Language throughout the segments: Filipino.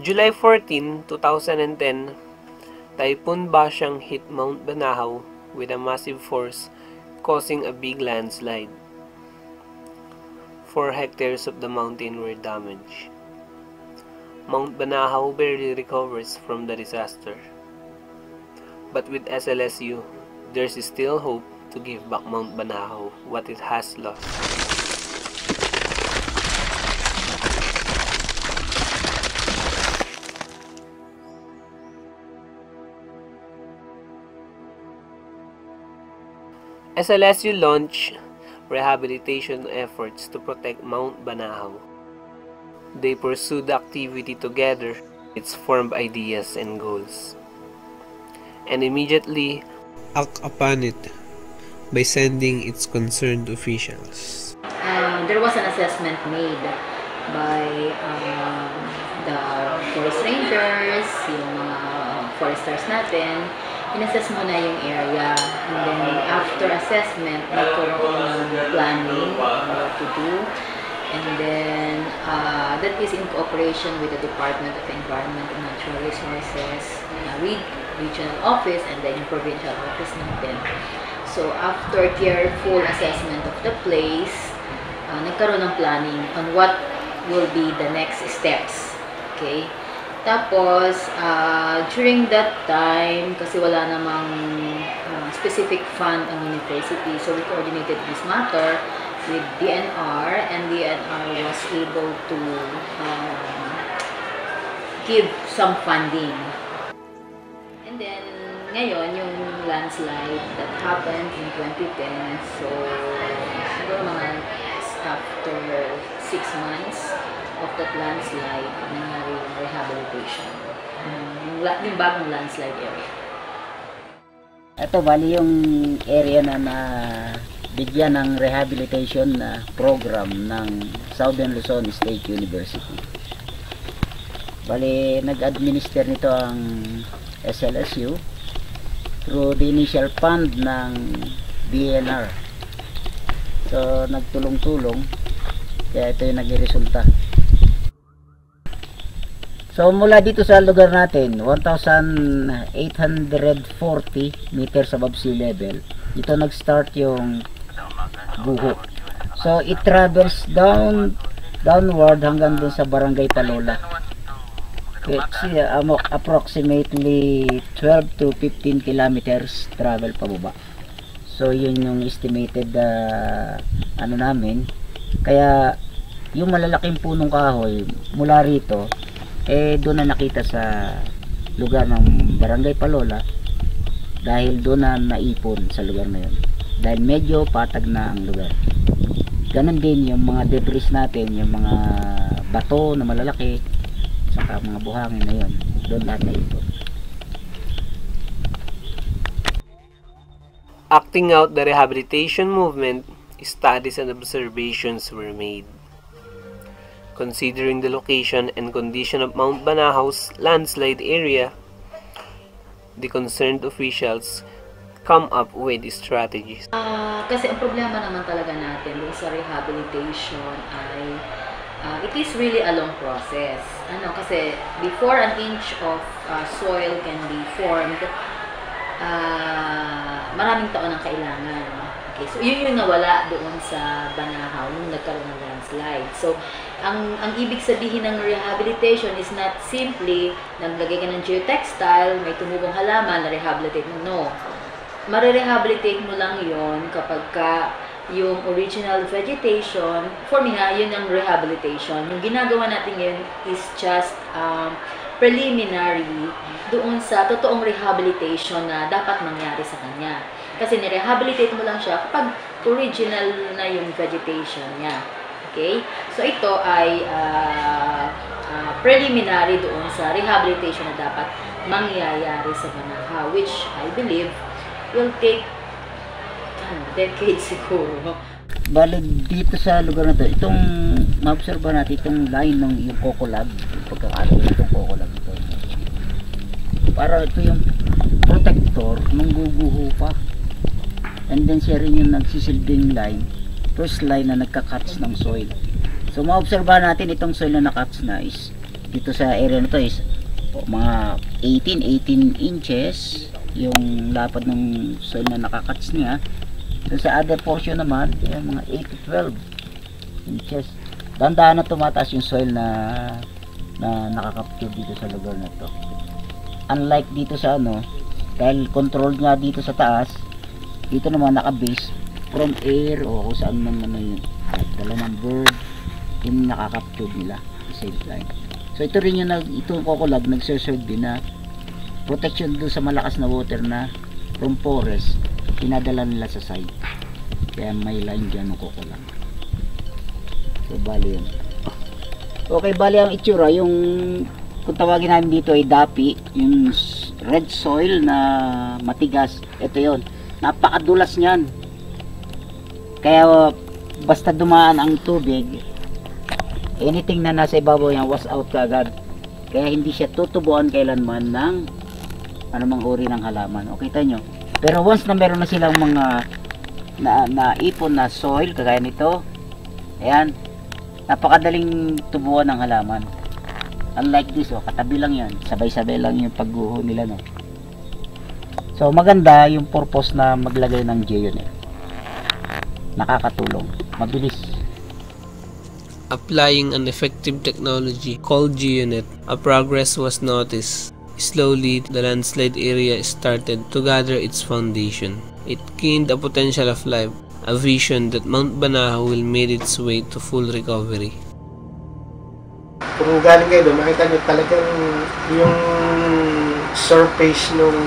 July 14, 2010, Typhoon Bashang hit Mount Banahaw with a massive force, causing a big landslide. 4 hectares of the mountain were damaged. Mount Banahaw barely recovers from the disaster. But with SLSU, there's still hope to give back Mount Banahaw what it has lost. SLSU launched rehabilitation efforts to protect Mount Banahaw. They pursued the activity together, its formed ideas and goals, and immediately act upon it by sending its concerned officials. There was an assessment made by the forest rangers, yung mga foresters natin. In-assess mo na yung area, and then after assessment, nagkaroon ng planning on what to do, and then that is in cooperation with the Department of Environment and Natural Resources, regional office, and then yung provincial office natin. So after careful assessment of the place, nagkaroon ng planning on what will be the next steps. Okay? Tapos, during that time, kasi wala namang specific fund ang university, so we coordinated this matter with DNR, and DNR was able to give some funding. And then, ngayon, yung landslide that happened in 2010, so siguro mga after 6 months of that landslide, nangyari yung rehabilitation. Yung bagong landslide area. Ito, bali yung area na bigyan ng rehabilitation na program ng Southern Luzon State University. Bali, nag-administer nito ang SLSU through the initial fund ng DNR. So, nagtulong-tulong, kaya ito yung nagre-resulta. So mula dito sa lugar natin, 1,840 meters above sea level, dito nag-start yung guho. So it travels downward hanggang dun sa Barangay Palola. It's approximately 12 to 15 kilometers travel pababa. So yun yung estimated ano namin. Kaya yung malalaking punong kahoy mula rito, doon na nakita sa lugar ng Barangay Palola dahil doon na naipon sa lugar na yun, dahil medyo patag na ang lugar. Ganon din yung mga debris natin, yung mga bato na malalaki saka mga buhangin na yun, doon lahat naipon. Acting out the rehabilitation movement, studies and observations were made. Considering the location and condition of Mount Banahaw's landslide area, the concerned officials come up with strategies. Kasi ang problema naman talaga natin sa rehabilitation ay it is really a long process. Kasi before an inch of soil can be formed, maraming taon ang kailangan. Okay, so yun yung nawala doon sa Banahaw nung nagkaroon ng landslide. So ang ibig sabihin ng rehabilitation is not simply naglagay ka ng geotextile, may tumubong halaman, na-rehabilitate mo. No. Mare-rehabilitate mo lang yon kapag yung original vegetation, for me yun ang rehabilitation. Yung ginagawa natin yun is just preliminary doon sa totoong rehabilitation na dapat mangyari sa kanya. Kasi ni-rehabilitate mo lang siya kapag original na yung vegetation niya. Okay? So ito ay preliminary doon sa rehabilitation na dapat mangyayari sa Banahaw, which I believe will take decades siguro. Bali dito sa lugar na to, itong maobserba natin itong line ng yung Cocolab, pagkakalo itong Cocolab ito. Para ito yung protector ng guguho pa. And then siya rin yung nagsisilbing line, first line na nagka-cuts ng soil. So maobserba natin itong soil na na-cuts na is dito sa area na to is mga 18 inches yung lapad ng soil na nakakats niya. So sa other portion naman, yan, mga 8 to 12 inches. Dahan-dahan na tumataas yung soil na nakakapture dito sa lugar na to. Unlike dito sa dahil controlled nga dito sa taas, dito naman naka-base from air o kung saan man yun. Dala ng bird, yung nakakapture nila at the same time. So ito rin yung itong Cocolag nagserserve din na protection doon sa malakas na water na from forest, pinadala nila sa side. Kaya may line dyan ng Cocolag. So bali yun. Okay, bali ang itsura, yung kung tawagin namin dito ay dapi, yung red soil na matigas. Ito yon, napakadulas niyan. Kaya basta dumaan ang tubig, anything na nasa ibabaw yan was out kaagad. Kaya hindi siya tutubuan kailanman ng anumang uri ng halaman. O kita nyo, pero once na meron na silang mga naipon na soil kagaya nito, ayan, napakadaling tubuan ng halaman. Unlike this, katabi lang yan, sabay-sabay lang yung pagguho nila, no. So maganda yung purpose na maglagay ng G-Unit. Nakakatulong, mabilis. Applying an effective technology called G-Unit, a progress was noticed. Slowly, the landslide area started to gather its foundation. It gained a potential of life, a vision that Mount Banahaw will make its way to full recovery. Kung galing kayo doon, makita nyo talagang yung surface nung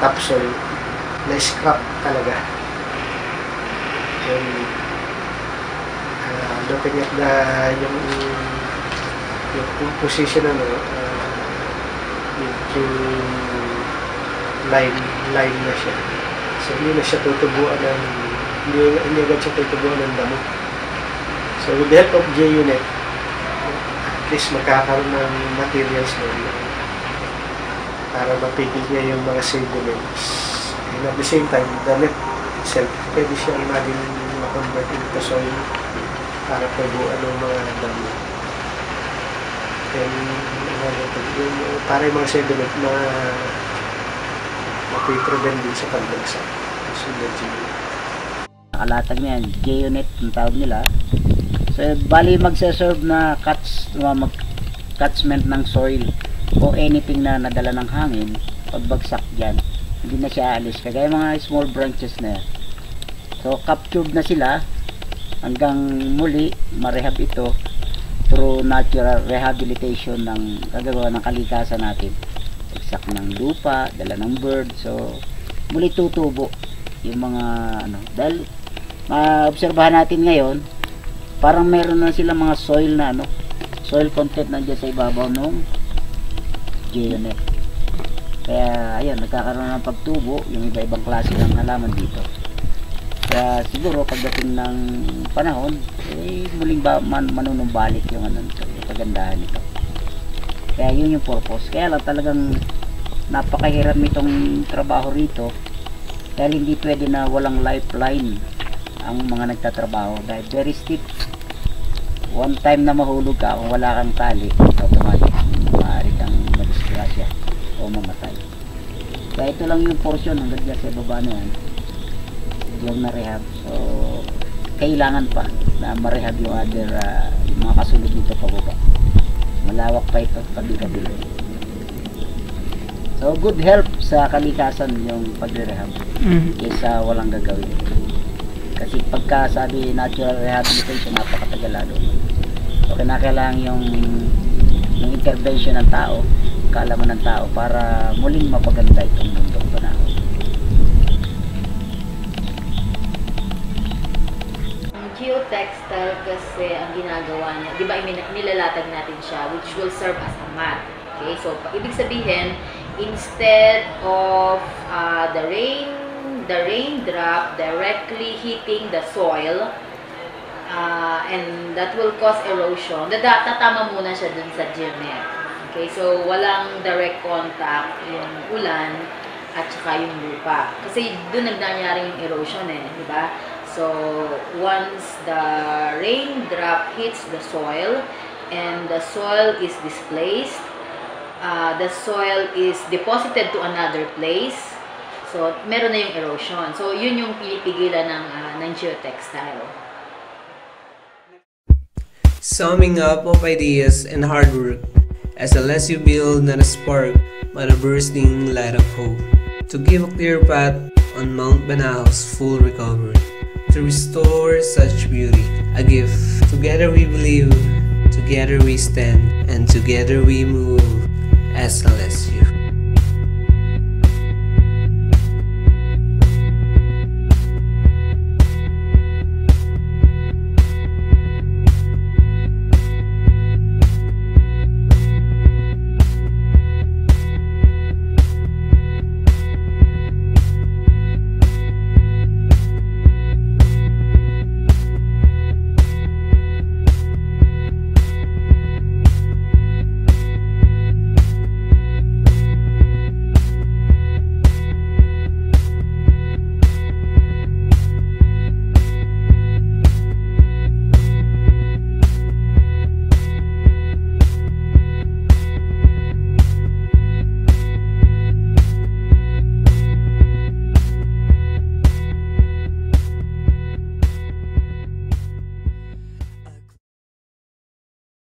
topsoil na scrap talaga. Yung looking at yung position yung line na siya. So hindi na siya tutubuan hindi agad siya tutubuan ng damo. So with the help of G-Unit, at least magkakaroon ng materials doon para mapigil niya yung mga sediments. And at the same time, the net itself, pwede siya maging ma-convert into soil para tubuan ng mga damo. And para yung mga sediment na mapiprevent din sa pagbagsak. So nakalatag na yan, G-Unit ang tawag nila. So bali magsaserve na catchment ng soil o anything na nadala ng hangin. Pagbagsak dyan, hindi na siya alis, kagaya mga small branches na yan. So captured na sila hanggang muli marehab ito through natural rehabilitation ng kagagawa ng kalikasan natin. Bagsak ng lupa, dala ng bird, so muli tutubo yung mga dahil maobserbahan natin ngayon, parang meron na silang mga soil na soil content nandiyan sa ibabaw ng G-Unit. Kaya ayun, nagkakaroon ng pagtubo yung iba-ibang klase ng halaman dito. Kaya siguro pagdating ng panahon, muling manunumbalik yung yung kagandahan nito. Kaya yun yung purpose. Kaya lang talagang napakahirap itong trabaho rito dahil hindi pwede na walang lifeline ang mga nagtatrabaho dahil very steep. One time na mahulog ka, kung wala kang tali, automatic maaari kang madisgrasya o mamatay. Kaya ito lang yung portion hanggang dyan sa baba na yan yung na-rehab. So kailangan pa na ma-rehab yung other yung mga kasunod dito pababa. Malawak pa ito, tabi-tabi. So good help sa kalikasan yung pagre-rehab kaysa walang gagawin. Kasi pagka sabi natural rehabilitation, napakatagal lalo. So kinakailangan yung intervention ng tao, kaalaman ng tao para muling mapaganda itong mundong Banahaw. Ang geotextile kasi ang ginagawa niya, di ba nilalatag natin siya, which will serve as a mat. Okay, so ibig sabihin, instead of the raindrop directly hitting the soil, and that will cause erosion, tatama muna siya dun sa G-Unit. Okay, so walang direct contact yung ulan at saka yung lupa. Kasi dun nangyayari yung erosion di ba? So once the raindrop hits the soil, and the soil is displaced. The soil is deposited to another place. So, meron na yung erosion. So, yun yung pinipigilan ng geotextile. Summing up of ideas and hard work, SLS you build not a spark, but a bursting light of hope, to give a clear path on Mount Banahao's full recovery, to restore such beauty, a gift. Together we believe, together we stand, and together we move, SLSU.